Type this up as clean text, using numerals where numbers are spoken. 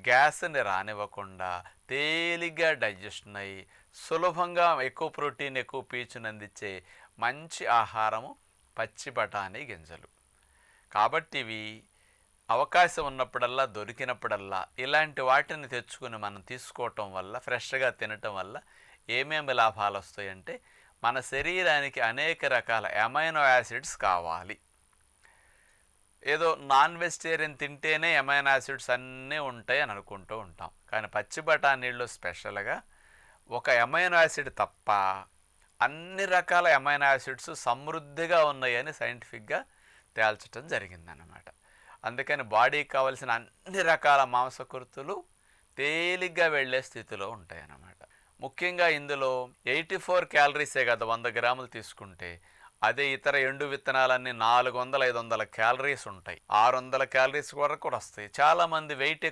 గ్యాస్ని రానివ్వకుండా తేలిగ్గా డైజెషన్ అయ్యి సులభంగా ఎక్కువ ప్రోటీన్ ఎక్కువ పీచుని అందించే మంచి ఆహారము పచ్చి బఠానీ గింజలు. కాబట్టి ఇవి అవకాశం ఉన్నప్పుడల్లా దొరికినప్పుడల్లా ఇలాంటి వాటిని తెచ్చుకుని మనం తీసుకోవటం వల్ల, ఫ్రెష్గా తినటం వల్ల ఏమేమి లాభాలు వస్తాయంటే, మన శరీరానికి అనేక రకాల అమైనో యాసిడ్స్ కావాలి. ఏదో నాన్ వెజిటేరియన్ తింటేనే అమైనో యాసిడ్స్ అన్నీ ఉంటాయి అని అనుకుంటూ ఉంటాం. కానీ పచ్చి బఠానీళ్ళు స్పెషల్గా ఒక అమైనో యాసిడ్ తప్ప అన్ని రకాల అమైనో యాసిడ్స్ సమృద్ధిగా ఉన్నాయని సైంటిఫిక్గా తేల్చడం జరిగిందన్నమాట. అందుకని బాడీకి కావలసిన అన్ని రకాల మాంసకృతులు తేలిగ్గా వెళ్ళే స్థితిలో ఉంటాయన్నమాట. ముఖ్యంగా ఇందులో 84 క్యాలరీసే కదా 100 గ్రాములు తీసుకుంటే, అదే ఇతర ఎండు విత్తనాలన్నీ 400-500 క్యాలరీస్ ఉంటాయి. 600 క్యాలరీస్ వరకు కూడా వస్తాయి. చాలామంది వెయిట్